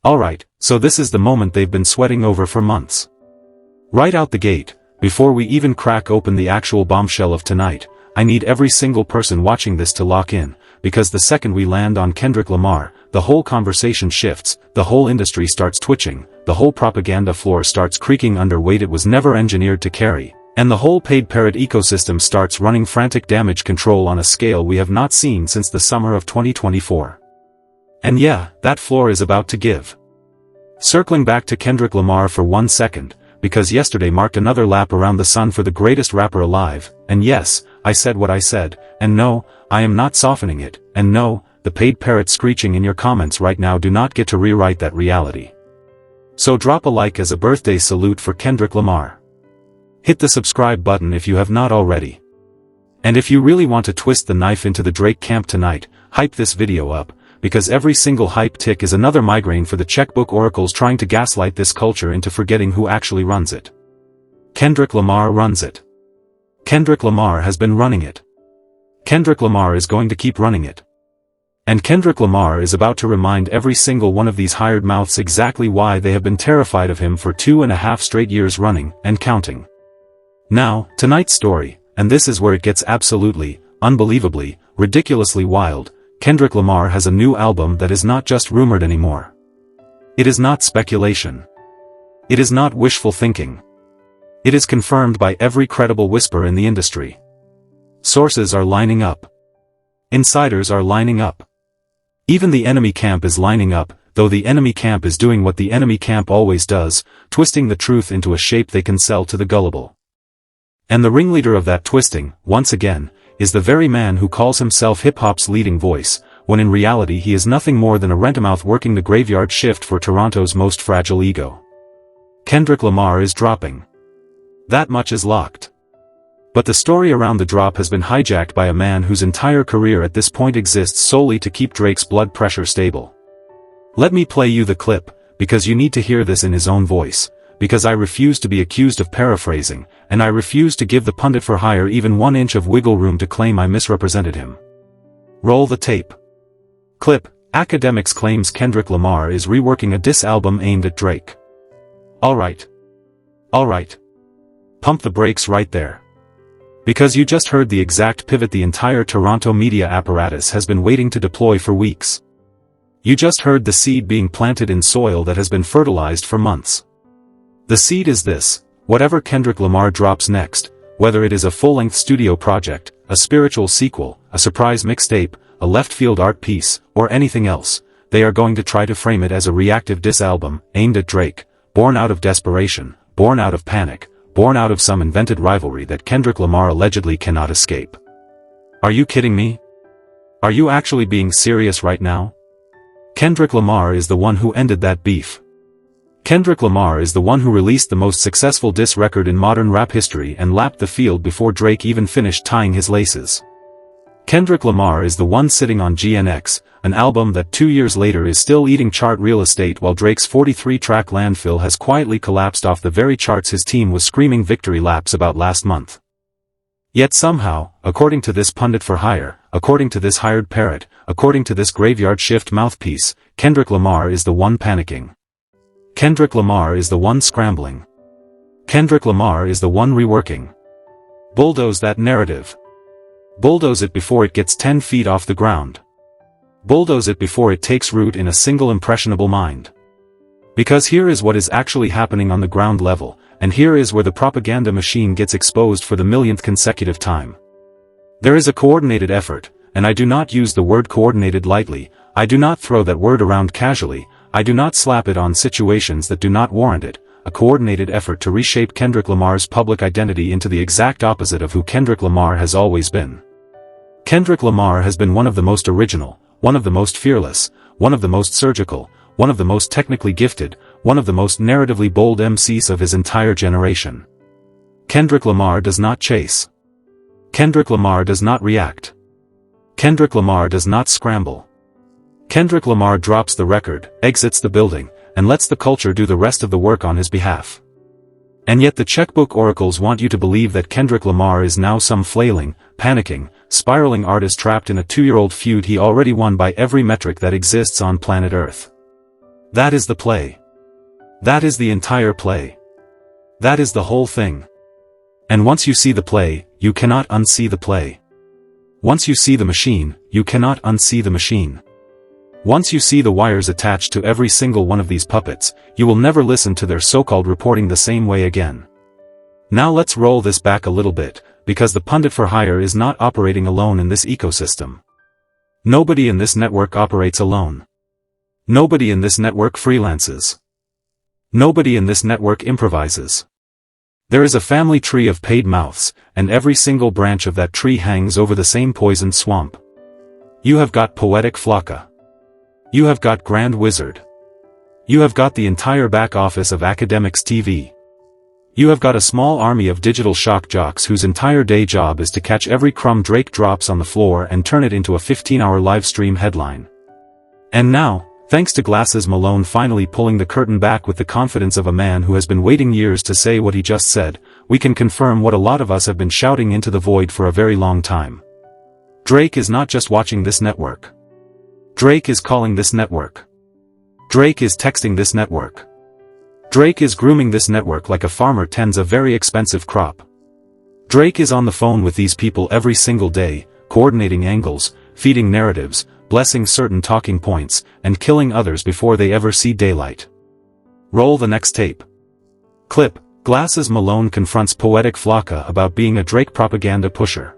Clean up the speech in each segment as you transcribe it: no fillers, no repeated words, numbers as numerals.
Alright, so this is the moment they've been sweating over for months. Right out the gate, before we even crack open the actual bombshell of tonight, I need every single person watching this to lock in, because the second we land on Kendrick Lamar, the whole conversation shifts, the whole industry starts twitching, the whole propaganda floor starts creaking under weight it was never engineered to carry, and the whole paid parrot ecosystem starts running frantic damage control on a scale we have not seen since the summer of 2024. And yeah, that floor is about to give. Circling back to Kendrick Lamar for 1 second, because yesterday marked another lap around the sun for the greatest rapper alive, and yes, I said what I said, and no, I am not softening it, and no, the paid parrots screeching in your comments right now do not get to rewrite that reality. So drop a like as a birthday salute for Kendrick Lamar. Hit the subscribe button if you have not already. And if you really want to twist the knife into the Drake camp tonight, hype this video up, because every single hype tick is another migraine for the checkbook oracles trying to gaslight this culture into forgetting who actually runs it. Kendrick Lamar runs it. Kendrick Lamar has been running it. Kendrick Lamar is going to keep running it. And Kendrick Lamar is about to remind every single one of these hired mouths exactly why they have been terrified of him for 2.5 straight years running, and counting. Now, tonight's story, and this is where it gets absolutely, unbelievably, ridiculously wild. Kendrick Lamar has a new album that is not just rumored anymore. It is not speculation. It is not wishful thinking. It is confirmed by every credible whisper in the industry. Sources are lining up. Insiders are lining up. Even the enemy camp is lining up, though the enemy camp is doing what the enemy camp always does, twisting the truth into a shape they can sell to the gullible. And the ringleader of that twisting, once again, is the very man who calls himself hip-hop's leading voice, when in reality he is nothing more than a rent-a-mouth working the graveyard shift for Toronto's most fragile ego. Kendrick Lamar is dropping. That much is locked. But the story around the drop has been hijacked by a man whose entire career at this point exists solely to keep Drake's blood pressure stable. Let me play you the clip, because you need to hear this in his own voice, because I refuse to be accused of paraphrasing, and I refuse to give the pundit for hire even 1 inch of wiggle room to claim I misrepresented him. Roll the tape. Clip: Akademiks claims Kendrick Lamar is reworking a diss album aimed at Drake. Alright. Alright. Pump the brakes right there. Because you just heard the exact pivot the entire Toronto media apparatus has been waiting to deploy for weeks. You just heard the seed being planted in soil that has been fertilized for months. The seed is this: whatever Kendrick Lamar drops next, whether it is a full-length studio project, a spiritual sequel, a surprise mixtape, a left-field art piece, or anything else, they are going to try to frame it as a reactive diss album, aimed at Drake, born out of desperation, born out of panic, born out of some invented rivalry that Kendrick Lamar allegedly cannot escape. Are you kidding me? Are you actually being serious right now? Kendrick Lamar is the one who ended that beef. Kendrick Lamar is the one who released the most successful diss record in modern rap history and lapped the field before Drake even finished tying his laces. Kendrick Lamar is the one sitting on GNX, an album that 2 years later is still eating chart real estate while Drake's 43-track landfill has quietly collapsed off the very charts his team was screaming victory laps about last month. Yet somehow, according to this pundit for hire, according to this hired parrot, according to this graveyard shift mouthpiece, Kendrick Lamar is the one panicking. Kendrick Lamar is the one scrambling. Kendrick Lamar is the one reworking. Bulldoze that narrative. Bulldoze it before it gets 10 feet off the ground. Bulldoze it before it takes root in a single impressionable mind. Because here is what is actually happening on the ground level, and here is where the propaganda machine gets exposed for the millionth consecutive time. There is a coordinated effort, and I do not use the word coordinated lightly, I do not throw that word around casually, I do not slap it on situations that do not warrant it, a coordinated effort to reshape Kendrick Lamar's public identity into the exact opposite of who Kendrick Lamar has always been. Kendrick Lamar has been one of the most original, one of the most fearless, one of the most surgical, one of the most technically gifted, one of the most narratively bold MCs of his entire generation. Kendrick Lamar does not chase. Kendrick Lamar does not react. Kendrick Lamar does not scramble. Kendrick Lamar drops the record, exits the building, and lets the culture do the rest of the work on his behalf. And yet the checkbook oracles want you to believe that Kendrick Lamar is now some flailing, panicking, spiraling artist trapped in a 2-year-old feud he already won by every metric that exists on planet Earth. That is the play. That is the entire play. That is the whole thing. And once you see the play, you cannot unsee the play. Once you see the machine, you cannot unsee the machine. Once you see the wires attached to every single one of these puppets, you will never listen to their so-called reporting the same way again. Now let's roll this back a little bit, because the pundit for hire is not operating alone in this ecosystem. Nobody in this network operates alone. Nobody in this network freelances. Nobody in this network improvises. There is a family tree of paid mouths, and every single branch of that tree hangs over the same poisoned swamp. You have got Poetic Flocka. You have got Grand Wizard. You have got the entire back office of Akademiks TV. You have got a small army of digital shock jocks whose entire day job is to catch every crumb Drake drops on the floor and turn it into a 15-hour live stream headline. And now, thanks to Glasses Malone finally pulling the curtain back with the confidence of a man who has been waiting years to say what he just said, we can confirm what a lot of us have been shouting into the void for a very long time. Drake is not just watching this network. Drake is calling this network. Drake is texting this network. Drake is grooming this network like a farmer tends a very expensive crop. Drake is on the phone with these people every single day, coordinating angles, feeding narratives, blessing certain talking points, and killing others before they ever see daylight. Roll the next tape. Clip: Glasses Malone confronts Poetic Flocka about being a Drake propaganda pusher.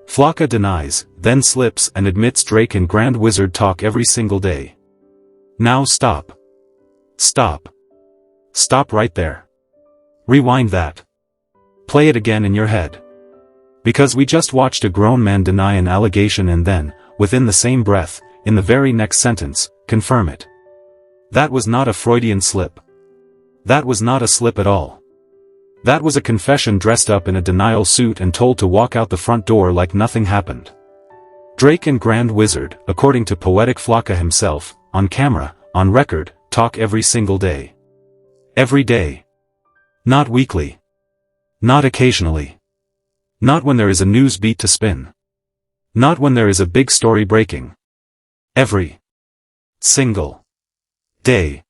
Flocka denies, then slips and admits Drake and Grand Wizard talk every single day. Now stop. Stop. Stop right there. Rewind that. Play it again in your head. Because we just watched a grown man deny an allegation and then, within the same breath, in the very next sentence, confirm it. That was not a Freudian slip. That was not a slip at all. That was a confession dressed up in a denial suit and told to walk out the front door like nothing happened. Drake and Grand Wizard, according to Poetic Flocka himself, on camera, on record, talk every single day. Every day. Not weekly. Not occasionally. Not when there is a news beat to spin. Not when there is a big story breaking. Every single day.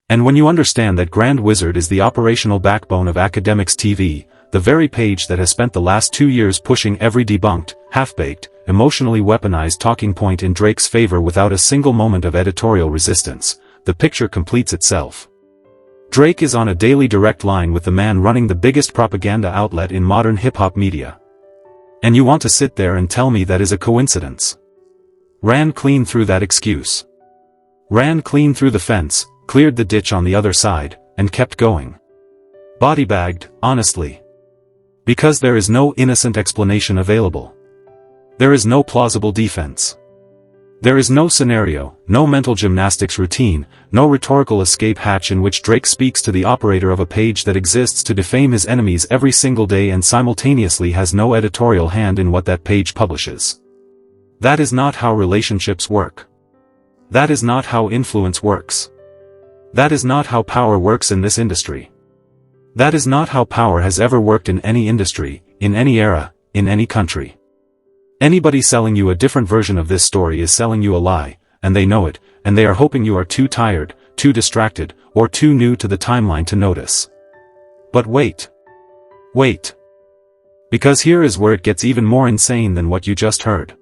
And when you understand that Grand Wizard is the operational backbone of Akademiks TV, the very page that has spent the last 2 years pushing every debunked, half-baked, emotionally weaponized talking point in Drake's favor without a single moment of editorial resistance, the picture completes itself. Drake is on a daily direct line with the man running the biggest propaganda outlet in modern hip-hop media. And you want to sit there and tell me that is a coincidence? Ran clean through that excuse. Ran clean through the fence, cleared the ditch on the other side, and kept going. Body-bagged, honestly. Because there is no innocent explanation available. There is no plausible defense. There is no scenario, no mental gymnastics routine, no rhetorical escape hatch in which Drake speaks to the operator of a page that exists to defame his enemies every single day and simultaneously has no editorial hand in what that page publishes. That is not how relationships work. That is not how influence works. That is not how power works in this industry. That is not how power has ever worked in any industry, in any era, in any country. Anybody selling you a different version of this story is selling you a lie, and they know it, and they are hoping you are too tired, too distracted, or too new to the timeline to notice. But wait. Wait. Because here is where it gets even more insane than what you just heard.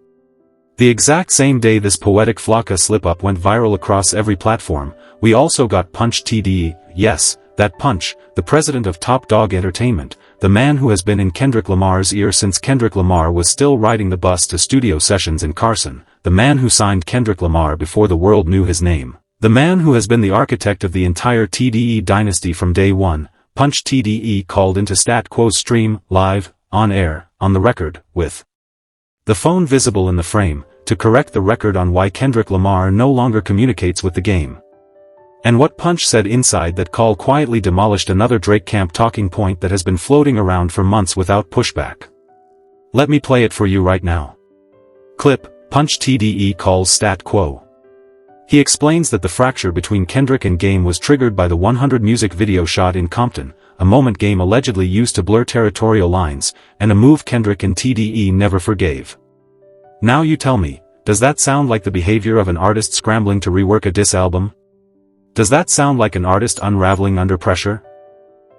The exact same day this Poetic Flocka slip-up went viral across every platform, we also got Punch TDE, yes, that Punch, the president of Top Dog Entertainment, the man who has been in Kendrick Lamar's ear since Kendrick Lamar was still riding the bus to studio sessions in Carson, the man who signed Kendrick Lamar before the world knew his name, the man who has been the architect of the entire TDE dynasty from day one. Punch TDE called into Stat Quo's stream, live, on air, on the record, with the phone visible in the frame, to correct the record on why Kendrick Lamar no longer communicates with the game. And what Punch said inside that call quietly demolished another Drake camp talking point that has been floating around for months without pushback. Let me play it for you right now. Clip: Punch TDE calls Stat Quo. He explains that the fracture between Kendrick and Game was triggered by the 100 music video shot in Compton, a moment Game allegedly used to blur territorial lines, and a move Kendrick and TDE never forgave. Now you tell me, does that sound like the behavior of an artist scrambling to rework a diss album? Does that sound like an artist unraveling under pressure?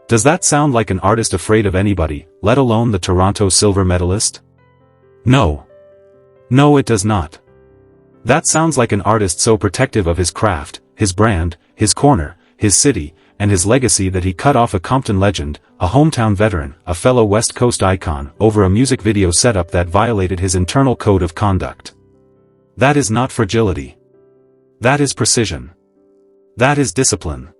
Does that sound like an artist afraid of anybody, let alone the Toronto silver medalist? No. No, it does not. That sounds like an artist so protective of his craft, his brand, his corner, his city, and his legacy that he cut off a Compton legend, a hometown veteran, a fellow West Coast icon, over a music video setup that violated his internal code of conduct. That is not fragility. That is precision. That is discipline.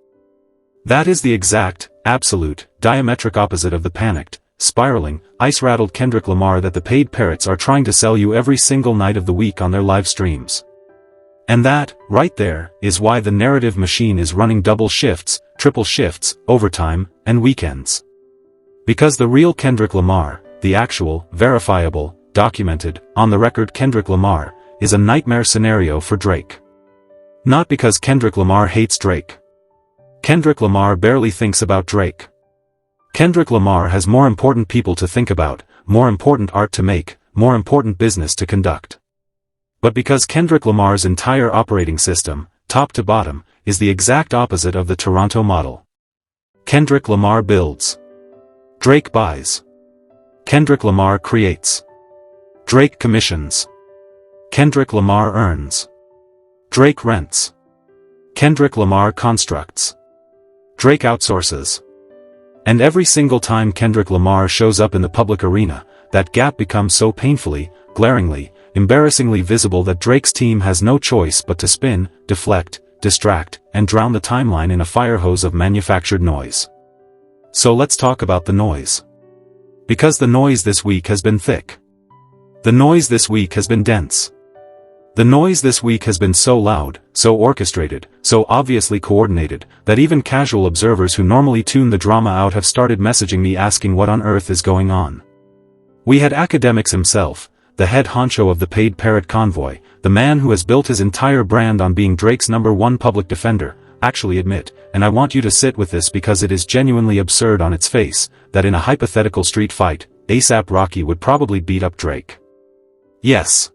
That is the exact, absolute, diametric opposite of the panicked, spiraling, ice-rattled Kendrick Lamar that the paid parrots are trying to sell you every single night of the week on their live streams. And that, right there, is why the narrative machine is running double shifts, triple shifts, overtime, and weekends. Because the real Kendrick Lamar, the actual, verifiable, documented, on-the-record Kendrick Lamar, is a nightmare scenario for Drake. Not because Kendrick Lamar hates Drake. Kendrick Lamar barely thinks about Drake. Kendrick Lamar has more important people to think about, more important art to make, more important business to conduct. But because Kendrick Lamar's entire operating system, top to bottom, is the exact opposite of the Toronto model. Kendrick Lamar builds. Drake buys. Kendrick Lamar creates. Drake commissions. Kendrick Lamar earns. Drake rents. Kendrick Lamar constructs. Drake outsources. And every single time Kendrick Lamar shows up in the public arena, that gap becomes so painfully, glaringly, embarrassingly visible that Drake's team has no choice but to spin, deflect, distract, and drown the timeline in a fire hose of manufactured noise. So let's talk about the noise. Because the noise this week has been thick. The noise this week has been dense. The noise this week has been so loud, so orchestrated, so obviously coordinated, that even casual observers who normally tune the drama out have started messaging me asking what on earth is going on. We had Akademiks himself, the head honcho of the paid parrot convoy, the man who has built his entire brand on being Drake's #1 public defender, actually admit, and I want you to sit with this because it is genuinely absurd on its face, that in a hypothetical street fight, A$AP Rocky would probably beat up Drake. Yes.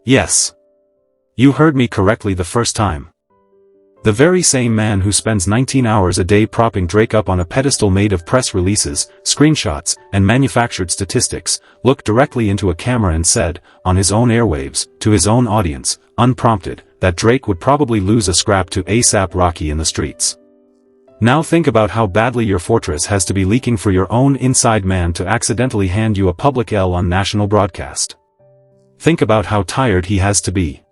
Yes. You heard me correctly the first time. The very same man who spends 19 hours a day propping Drake up on a pedestal made of press releases, screenshots, and manufactured statistics, looked directly into a camera and said, on his own airwaves, to his own audience, unprompted, that Drake would probably lose a scrap to A$AP Rocky in the streets. Now think about how badly your fortress has to be leaking for your own inside man to accidentally hand you a public L on national broadcast. Think about how tired he has to be.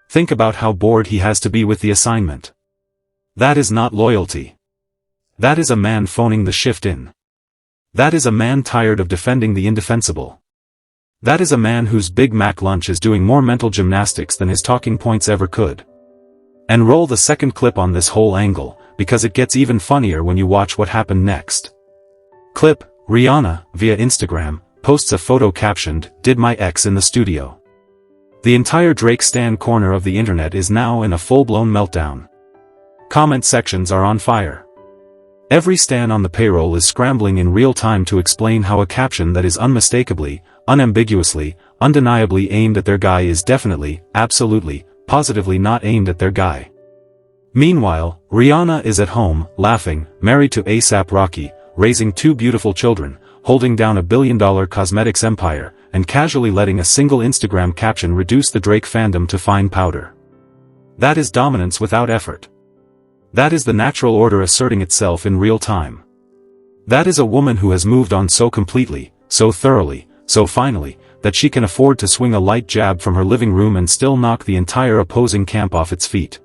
Think about how bored he has to be with the assignment. That is not loyalty. That is a man phoning the shift in. That is a man tired of defending the indefensible. That is a man whose Big Mac lunch is doing more mental gymnastics than his talking points ever could. And roll the second clip on this whole angle, because it gets even funnier when you watch what happened next. Clip: Rihanna, via Instagram, posts a photo captioned, "Did my ex in the studio." The entire Drake stan corner of the internet is now in a full-blown meltdown. Comment sections are on fire. Every stan on the payroll is scrambling in real time to explain how a caption that is unmistakably, unambiguously, undeniably aimed at their guy is definitely, absolutely, positively not aimed at their guy. Meanwhile, Rihanna is at home, laughing, married to A$AP Rocky, raising 2 beautiful children, holding down a billion-dollar cosmetics empire, and casually letting a single Instagram caption reduce the Drake fandom to fine powder. That is dominance without effort. That is the natural order asserting itself in real time. That is a woman who has moved on so completely, so thoroughly, so finally, that she can afford to swing a light jab from her living room and still knock the entire opposing camp off its feet.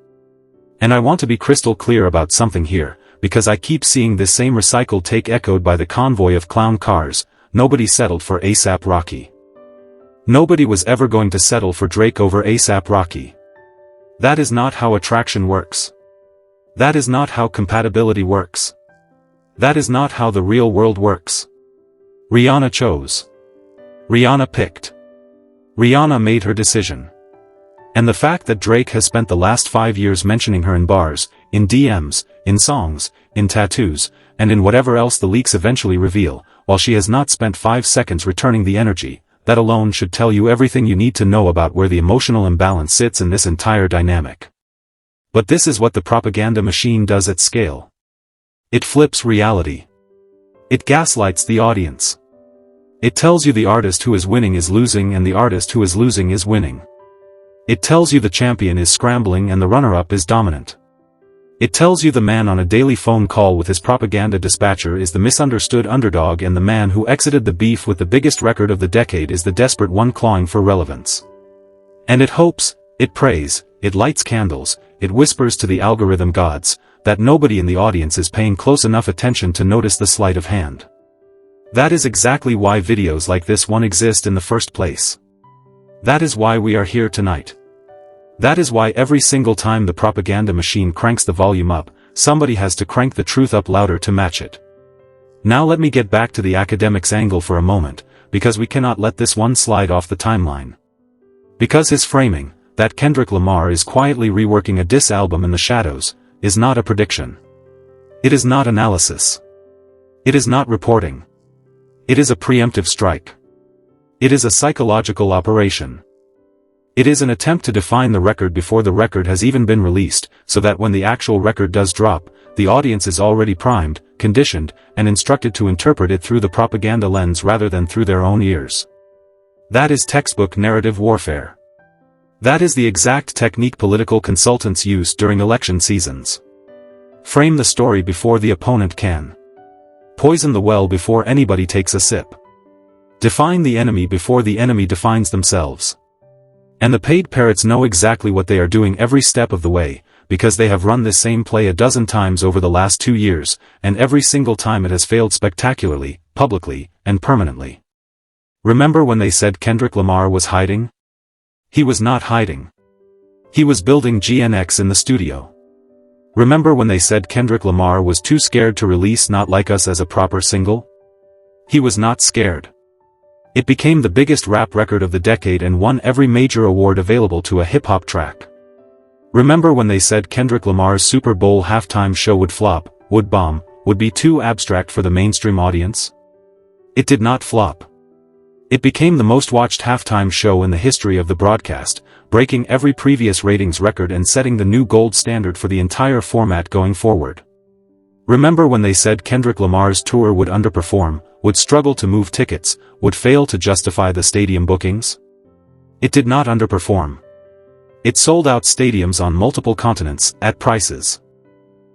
And I want to be crystal clear about something here, because I keep seeing this same recycled take echoed by the convoy of clown cars. Nobody settled for A$AP Rocky. Nobody was ever going to settle for Drake over A$AP Rocky. That is not how attraction works. That is not how compatibility works. That is not how the real world works. Rihanna chose. Rihanna picked. Rihanna made her decision. And the fact that Drake has spent the last 5 years mentioning her in bars, in DMs, in songs, in tattoos, and in whatever else the leaks eventually reveal, while she has not spent 5 seconds returning the energy, that alone should tell you everything you need to know about where the emotional imbalance sits in this entire dynamic. But this is what the propaganda machine does at scale. It flips reality. It gaslights the audience. It tells you the artist who is winning is losing and the artist who is losing is winning. It tells you the champion is scrambling and the runner-up is dominant. It tells you the man on a daily phone call with his propaganda dispatcher is the misunderstood underdog and the man who exited the beef with the biggest record of the decade is the desperate one clawing for relevance. And it hopes, it prays, it lights candles, it whispers to the algorithm gods, that nobody in the audience is paying close enough attention to notice the sleight of hand. That is exactly why videos like this one exist in the first place. That is why we are here tonight. That is why every single time the propaganda machine cranks the volume up, somebody has to crank the truth up louder to match it. Now let me get back to the Akademiks angle for a moment, because we cannot let this one slide off the timeline. Because his framing, that Kendrick Lamar is quietly reworking a diss album in the shadows, is not a prediction. It is not analysis. It is not reporting. It is a preemptive strike. It is a psychological operation. It is an attempt to define the record before the record has even been released, so that when the actual record does drop, the audience is already primed, conditioned, and instructed to interpret it through the propaganda lens rather than through their own ears. That is textbook narrative warfare. That is the exact technique political consultants use during election seasons. Frame the story before the opponent can. Poison the well before anybody takes a sip. Define the enemy before the enemy defines themselves. And the paid parrots know exactly what they are doing every step of the way, because they have run this same play a dozen times over the last 2 years, and every single time it has failed spectacularly, publicly, and permanently. Remember when they said Kendrick Lamar was hiding? He was not hiding. He was building GNX in the studio. Remember when they said Kendrick Lamar was too scared to release Not Like Us as a proper single? He was not scared. It became the biggest rap record of the decade and won every major award available to a hip-hop track. Remember when they said Kendrick Lamar's Super Bowl halftime show would flop, would bomb, would be too abstract for the mainstream audience? It did not flop. It became the most watched halftime show in the history of the broadcast, breaking every previous ratings record and setting the new gold standard for the entire format going forward. Remember when they said Kendrick Lamar's tour would underperform, would struggle to move tickets, would fail to justify the stadium bookings? It did not underperform. It sold out stadiums on multiple continents, at prices.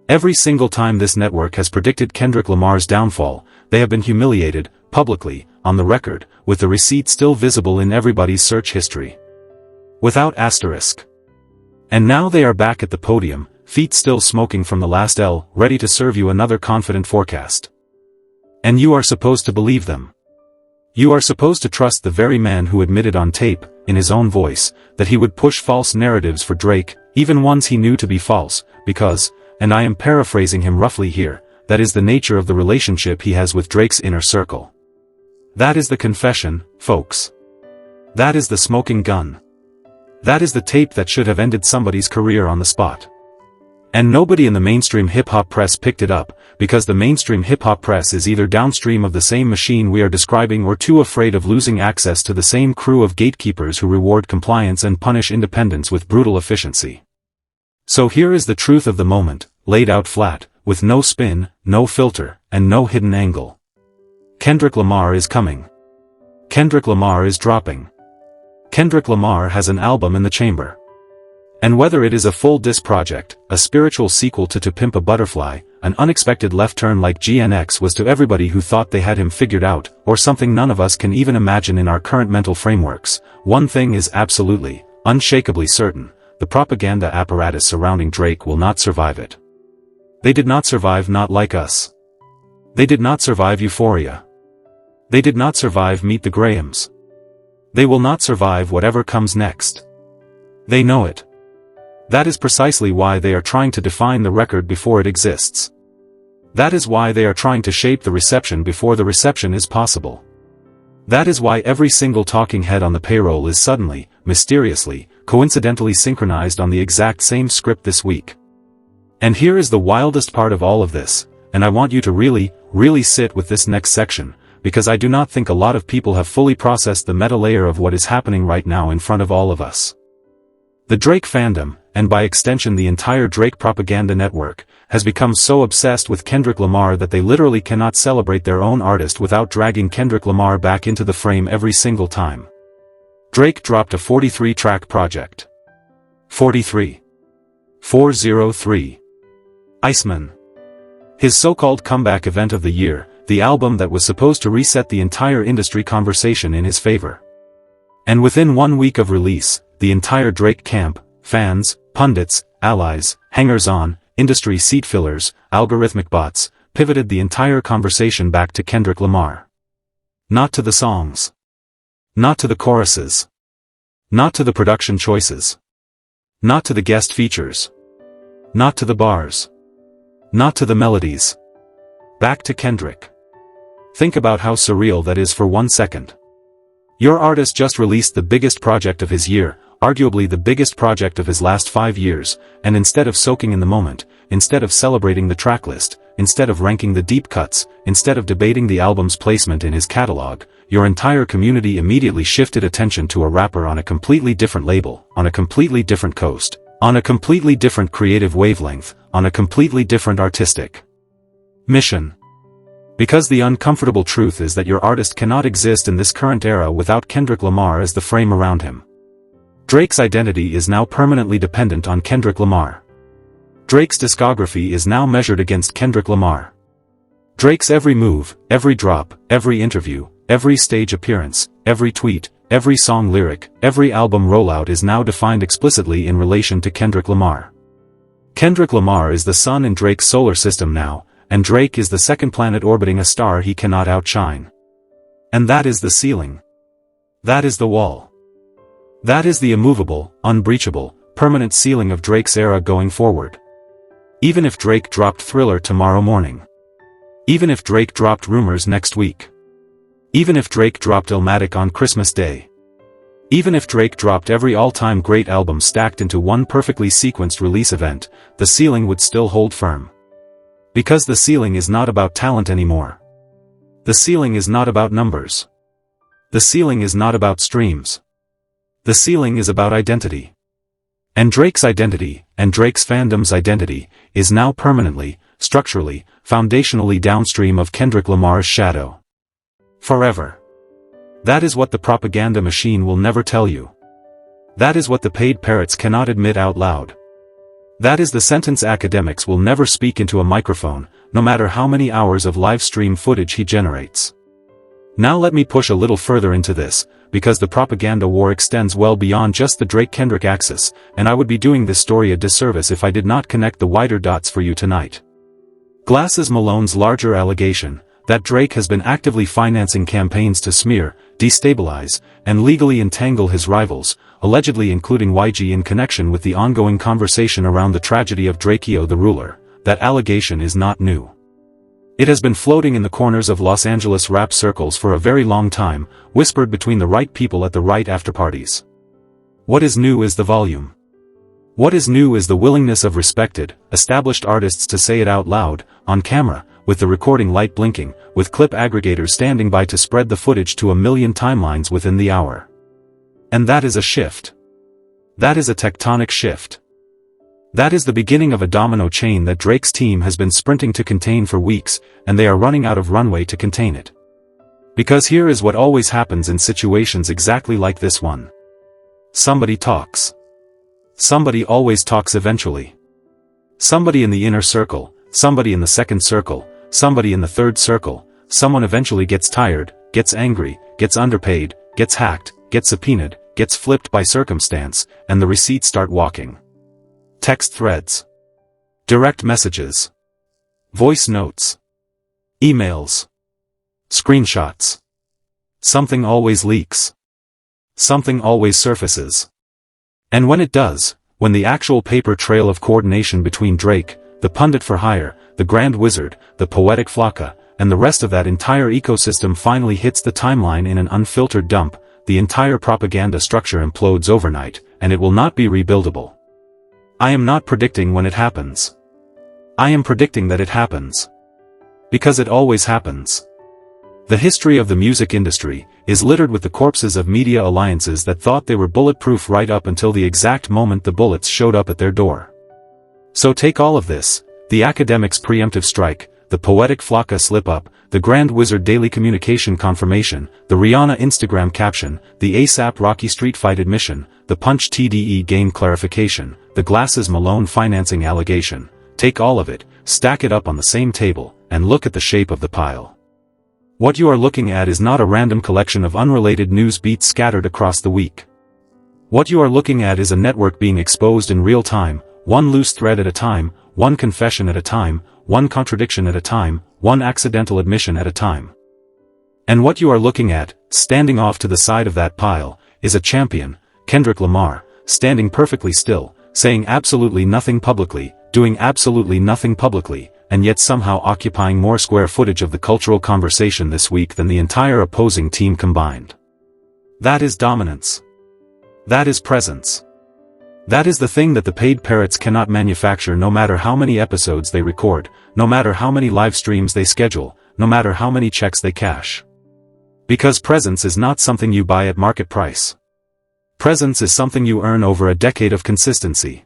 Every single time this network has predicted Kendrick Lamar's downfall, they have been humiliated, publicly, on the record, with the receipt still visible in everybody's search history. Without asterisk. And now they are back at the podium, feet still smoking from the last L, ready to serve you another confident forecast. And you are supposed to believe them. You are supposed to trust the very man who admitted on tape, in his own voice, that he would push false narratives for Drake, even ones he knew to be false, because, and I am paraphrasing him roughly here, that is the nature of the relationship he has with Drake's inner circle. That is the confession, folks. That is the smoking gun. That is the tape that should have ended somebody's career on the spot. And nobody in the mainstream hip-hop press picked it up, because the mainstream hip-hop press is either downstream of the same machine we are describing or too afraid of losing access to the same crew of gatekeepers who reward compliance and punish independence with brutal efficiency. So here is the truth of the moment, laid out flat, with no spin, no filter, and no hidden angle. Kendrick Lamar is coming. Kendrick Lamar is dropping. Kendrick Lamar has an album in the chamber. And whether it is a full diss project, a spiritual sequel to Pimp a Butterfly, an unexpected left turn like GNX was to everybody who thought they had him figured out, or something none of us can even imagine in our current mental frameworks, one thing is absolutely, unshakably certain, the propaganda apparatus surrounding Drake will not survive it. They did not survive Not Like Us. They did not survive Euphoria. They did not survive Meet the Grahams. They will not survive whatever comes next. They know it. That is precisely why they are trying to define the record before it exists. That is why they are trying to shape the reception before the reception is possible. That is why every single talking head on the payroll is suddenly, mysteriously, coincidentally synchronized on the exact same script this week. And here is the wildest part of all of this, and I want you to really sit with this next section, because I do not think a lot of people have fully processed the meta layer of what is happening right now in front of all of us. The Drake fandom, and by extension the entire Drake propaganda network, has become so obsessed with Kendrick Lamar that they literally cannot celebrate their own artist without dragging Kendrick Lamar back into the frame every single time. Drake dropped a 43-track project. 43. 403. Iceman. His so-called comeback event of the year, the album that was supposed to reset the entire industry conversation in his favor. And within 1 week of release, the entire Drake camp, fans, pundits, allies, hangers-on, industry seat fillers, algorithmic bots, pivoted the entire conversation back to Kendrick Lamar. Not to the songs. Not to the choruses. Not to the production choices. Not to the guest features. Not to the bars. Not to the melodies. Back to Kendrick. Think about how surreal that is for 1 second. Your artist just released the biggest project of his year, arguably the biggest project of his last 5 years, and instead of soaking in the moment, instead of celebrating the tracklist, instead of ranking the deep cuts, instead of debating the album's placement in his catalog, your entire community immediately shifted attention to a rapper on a completely different label, on a completely different coast, on a completely different creative wavelength, on a completely different artistic mission. Because the uncomfortable truth is that your artist cannot exist in this current era without Kendrick Lamar as the frame around him. Drake's identity is now permanently dependent on Kendrick Lamar. Drake's discography is now measured against Kendrick Lamar. Drake's every move, every drop, every interview, every stage appearance, every tweet, every song lyric, every album rollout is now defined explicitly in relation to Kendrick Lamar. Kendrick Lamar is the sun in Drake's solar system now, and Drake is the second planet orbiting a star he cannot outshine. And that is the ceiling. That is the wall. That is the immovable, unbreachable, permanent ceiling of Drake's era going forward. Even if Drake dropped Thriller tomorrow morning. Even if Drake dropped Rumors next week. Even if Drake dropped Illmatic on Christmas Day. Even if Drake dropped every all-time great album stacked into one perfectly sequenced release event, the ceiling would still hold firm. Because the ceiling is not about talent anymore. The ceiling is not about numbers. The ceiling is not about streams. The ceiling is about identity. And Drake's identity, and Drake's fandom's identity, is now permanently, structurally, foundationally downstream of Kendrick Lamar's shadow. Forever. That is what the propaganda machine will never tell you. That is what the paid parrots cannot admit out loud. That is the sentence Akademiks will never speak into a microphone, no matter how many hours of live stream footage he generates. Now let me push a little further into this, because the propaganda war extends well beyond just the Drake-Kendrick axis, and I would be doing this story a disservice if I did not connect the wider dots for you tonight. Glasses Malone's larger allegation, that Drake has been actively financing campaigns to smear, destabilize, and legally entangle his rivals, allegedly including YG in connection with the ongoing conversation around the tragedy of Drakeo the Ruler, that allegation is not new. It has been floating in the corners of Los Angeles rap circles for a very long time, whispered between the right people at the right afterparties. What is new is the volume. What is new is the willingness of respected, established artists to say it out loud, on camera, with the recording light blinking, with clip aggregators standing by to spread the footage to 1 million timelines within the hour. And that is a shift. That is a tectonic shift. That is the beginning of a domino chain that Drake's team has been sprinting to contain for weeks, and they are running out of runway to contain it. Because here is what always happens in situations exactly like this one. Somebody talks. Somebody always talks eventually. Somebody in the inner circle, somebody in the second circle, somebody in the third circle, someone eventually gets tired, gets angry, gets underpaid, gets hacked, gets subpoenaed, gets flipped by circumstance, and the receipts start walking. Text threads. Direct messages. Voice notes. Emails. Screenshots. Something always leaks. Something always surfaces. And when it does, when the actual paper trail of coordination between Drake, the pundit for hire, the grand wizard, the poetic Flocka, and the rest of that entire ecosystem finally hits the timeline in an unfiltered dump, the entire propaganda structure implodes overnight, and it will not be rebuildable. I am not predicting when it happens. I am predicting that it happens. Because it always happens. The history of the music industry is littered with the corpses of media alliances that thought they were bulletproof right up until the exact moment the bullets showed up at their door. So take all of this: the Akademiks preemptive strike, the poetic Flocka slip-up, the Grand Wizard daily communication confirmation, the Rihanna Instagram caption, the ASAP Rocky street fight admission, the Punch TDE game clarification, the Glasses Malone financing allegation. Take all of it, stack it up on the same table, and look at the shape of the pile. What you are looking at is not a random collection of unrelated news beats scattered across the week. What you are looking at is a network being exposed in real time, one loose thread at a time, one confession at a time, one contradiction at a time, one accidental admission at a time. And what you are looking at, standing off to the side of that pile, is a champion, Kendrick Lamar, standing perfectly still, saying absolutely nothing publicly, doing absolutely nothing publicly, and yet somehow occupying more square footage of the cultural conversation this week than the entire opposing team combined. That is dominance. That is presence. That is the thing that the paid parrots cannot manufacture, no matter how many episodes they record, no matter how many live streams they schedule, no matter how many checks they cash. Because presence is not something you buy at market price. Presence is something you earn over a decade of consistency.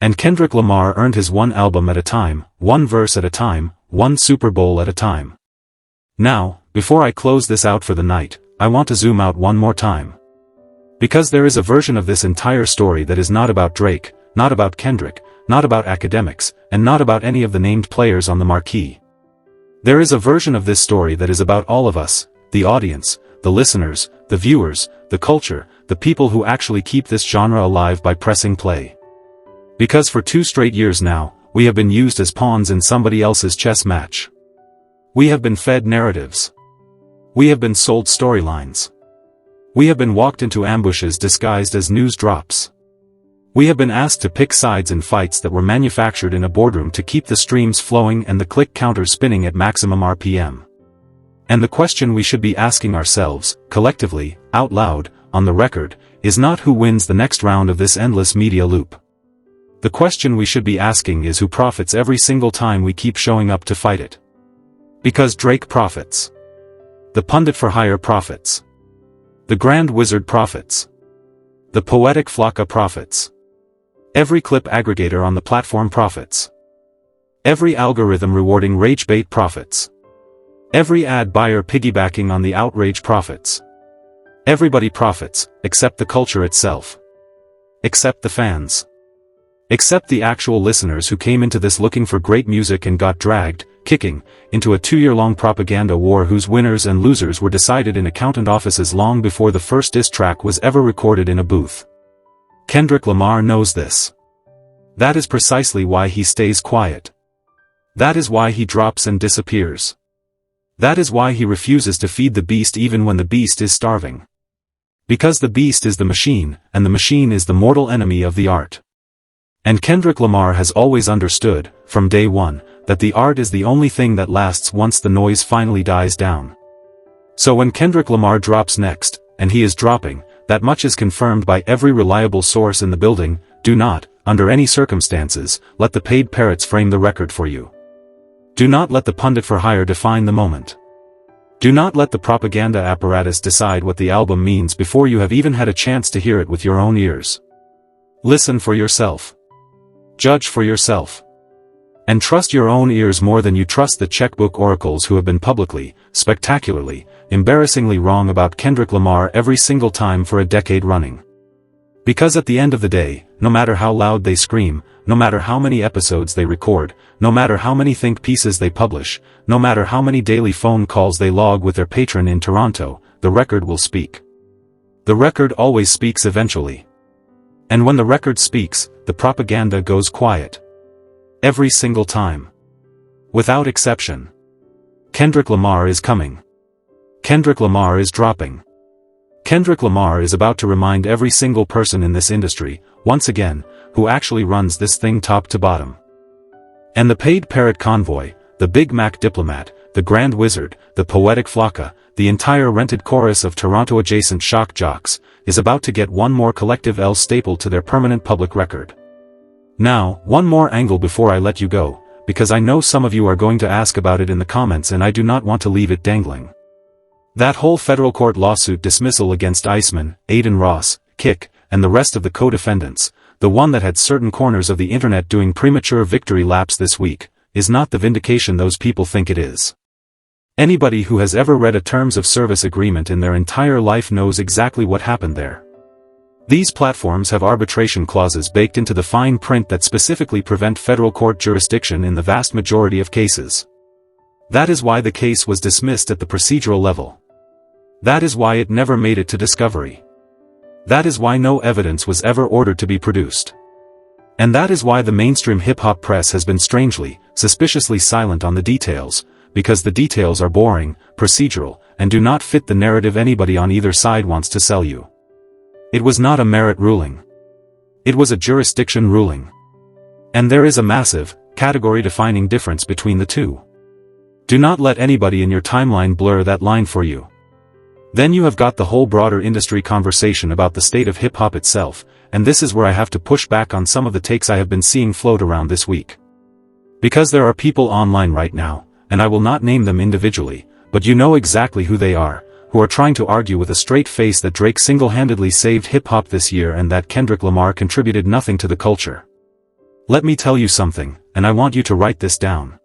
And Kendrick Lamar earned his one album at a time, one verse at a time, one Super Bowl at a time. Now, before I close this out for the night, I want to zoom out one more time. Because there is a version of this entire story that is not about Drake, not about Kendrick, not about Akademiks, and not about any of the named players on the marquee. There is a version of this story that is about all of us, the audience, the listeners, the viewers, the culture, the people who actually keep this genre alive by pressing play. Because for 2 straight years now, we have been used as pawns in somebody else's chess match. We have been fed narratives. We have been sold storylines. We have been walked into ambushes disguised as news drops. We have been asked to pick sides in fights that were manufactured in a boardroom to keep the streams flowing and the click counter spinning at maximum RPM. And the question we should be asking ourselves, collectively, out loud, on the record, is not who wins the next round of this endless media loop. The question we should be asking is who profits every single time we keep showing up to fight it. Because Drake profits. The pundit for hire profits. The Grand Wizard profits. The poetic Flocka profits. Every clip aggregator on the platform profits. Every algorithm rewarding rage bait profits. Every ad buyer piggybacking on the outrage profits. Everybody profits, except the culture itself. Except the fans. Except the actual listeners who came into this looking for great music and got dragged, kicking, into a 2-year-long propaganda war whose winners and losers were decided in accountant offices long before the first diss track was ever recorded in a booth. Kendrick Lamar knows this. That is precisely why he stays quiet. That is why he drops and disappears. That is why he refuses to feed the beast even when the beast is starving. Because the beast is the machine, and the machine is the mortal enemy of the art. And Kendrick Lamar has always understood, from day one, that the art is the only thing that lasts once the noise finally dies down. So when Kendrick Lamar drops next, and he is dropping, that much is confirmed by every reliable source in the building. Do not, under any circumstances, let the paid parrots frame the record for you. Do not let the pundit for hire define the moment. Do not let the propaganda apparatus decide what the album means before you have even had a chance to hear it with your own ears. Listen for yourself. Judge for yourself. And trust your own ears more than you trust the checkbook oracles who have been publicly, spectacularly, embarrassingly wrong about Kendrick Lamar every single time for a decade running. Because at the end of the day, no matter how loud they scream, no matter how many episodes they record, no matter how many think pieces they publish, no matter how many daily phone calls they log with their patron in Toronto, the record will speak. The record always speaks eventually. And when the record speaks, the propaganda goes quiet. Every single time. Without exception. Kendrick Lamar is coming. Kendrick Lamar is dropping. Kendrick Lamar is about to remind every single person in this industry, once again, who actually runs this thing top to bottom. And the paid parrot convoy, the Big Mac diplomat, the Grand Wizard, the poetic Flocka, the entire rented chorus of Toronto-adjacent shock jocks, is about to get one more collective L stapled to their permanent public record. Now, one more angle before I let you go, because I know some of you are going to ask about it in the comments and I do not want to leave it dangling. That whole federal court lawsuit dismissal against Iceman, Aiden Ross, Kick, and the rest of the co-defendants, the one that had certain corners of the internet doing premature victory laps this week, is not the vindication those people think it is. Anybody who has ever read a terms of service agreement in their entire life knows exactly what happened there. These platforms have arbitration clauses baked into the fine print that specifically prevent federal court jurisdiction in the vast majority of cases. That is why the case was dismissed at the procedural level. That is why it never made it to discovery. That is why no evidence was ever ordered to be produced. And that is why the mainstream hip-hop press has been strangely, suspiciously silent on the details, because the details are boring, procedural, and do not fit the narrative anybody on either side wants to sell you. It was not a merit ruling. It was a jurisdiction ruling. And there is a massive, category-defining difference between the two. Do not let anybody in your timeline blur that line for you. Then you have got the whole broader industry conversation about the state of hip-hop itself, and this is where I have to push back on some of the takes I have been seeing float around this week. Because there are people online right now, and I will not name them individually, but you know exactly who they are, who are trying to argue with a straight face that Drake single-handedly saved hip-hop this year and that Kendrick Lamar contributed nothing to the culture. Let me tell you something, and I want you to write this down.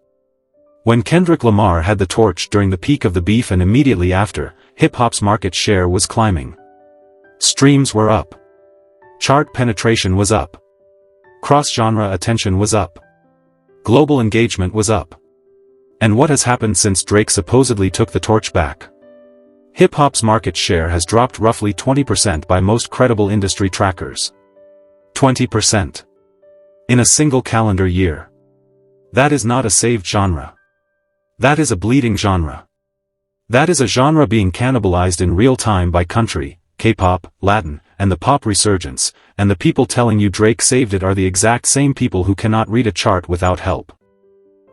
When Kendrick Lamar had the torch during the peak of the beef and immediately after, hip-hop's market share was climbing. Streams were up. Chart penetration was up. Cross-genre attention was up. Global engagement was up. And what has happened since Drake supposedly took the torch back? Hip-hop's market share has dropped roughly 20% by most credible industry trackers. 20%. In a single calendar year. That is not a saved genre. That is a bleeding genre. That is a genre being cannibalized in real time by country, K-pop, Latin, and the pop resurgence, and the people telling you Drake saved it are the exact same people who cannot read a chart without help.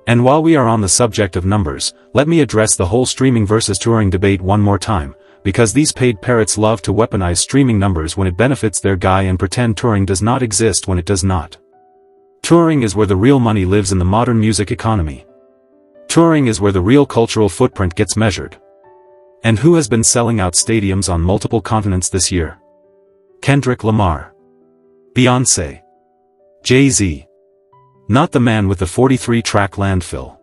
And while we are on the subject of numbers, let me address the whole streaming versus touring debate one more time, because these paid parrots love to weaponize streaming numbers when it benefits their guy and pretend touring does not exist when it does not. Touring is where the real money lives in the modern music economy. Touring is where the real cultural footprint gets measured. And who has been selling out stadiums on multiple continents this year? Kendrick Lamar. Beyoncé. Jay-Z. Not the man with the 43-track landfill.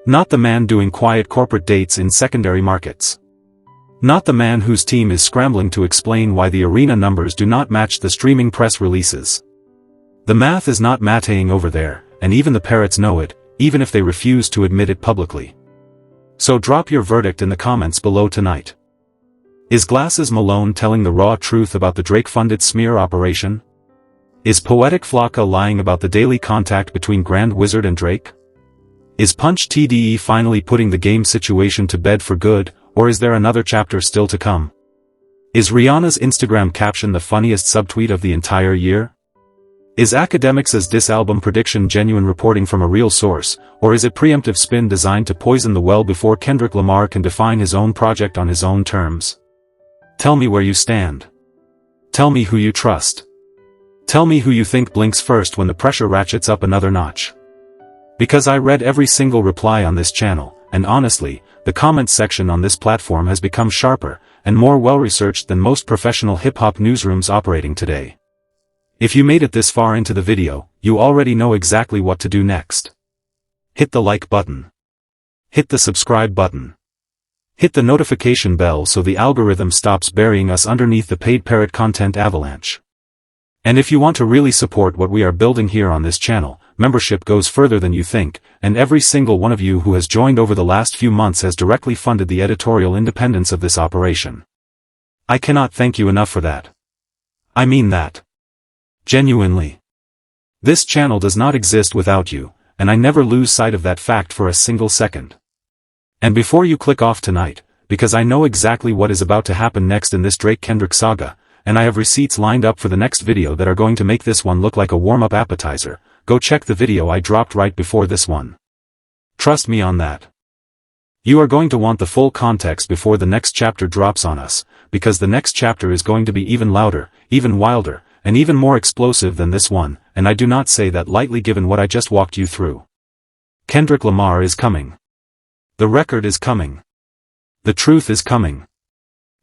Not the man doing quiet corporate dates in secondary markets. Not the man whose team is scrambling to explain why the arena numbers do not match the streaming press releases. The math is not mathing over there, and even the parrots know it, even if they refuse to admit it publicly. So drop your verdict in the comments below tonight. Is Glasses Malone telling the raw truth about the Drake-funded smear operation? Is Poetic Flocka lying about the daily contact between Grand Wizard and Drake? Is Punch TDE finally putting the game situation to bed for good, or is there another chapter still to come? Is Rihanna's Instagram caption the funniest subtweet of the entire year? Is Akademiks' diss album prediction genuine reporting from a real source, or is it preemptive spin designed to poison the well before Kendrick Lamar can define his own project on his own terms? Tell me where you stand. Tell me who you trust. Tell me who you think blinks first when the pressure ratchets up another notch. Because I read every single reply on this channel, and honestly, the comments section on this platform has become sharper, and more well-researched than most professional hip-hop newsrooms operating today. If you made it this far into the video, you already know exactly what to do next. Hit the like button. Hit the subscribe button. Hit the notification bell so the algorithm stops burying us underneath the paid parrot content avalanche. And if you want to really support what we are building here on this channel, membership goes further than you think, and every single one of you who has joined over the last few months has directly funded the editorial independence of this operation. I cannot thank you enough for that. I mean that. Genuinely. This channel does not exist without you, and I never lose sight of that fact for a single second. And before you click off tonight, because I know exactly what is about to happen next in this Drake-Kendrick saga, and I have receipts lined up for the next video that are going to make this one look like a warm-up appetizer, go check the video I dropped right before this one. Trust me on that. You are going to want the full context before the next chapter drops on us, because the next chapter is going to be even louder, even wilder, and even more explosive than this one, and I do not say that lightly given what I just walked you through. Kendrick Lamar is coming. The record is coming. The truth is coming.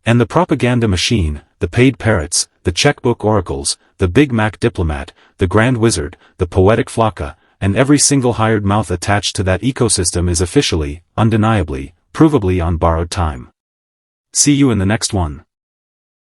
And the propaganda machine, the paid parrots, the checkbook oracles, the Big Mac diplomat, the grand wizard, the poetic flocka, and every single hired mouth attached to that ecosystem is officially, undeniably, provably on borrowed time. See you in the next one.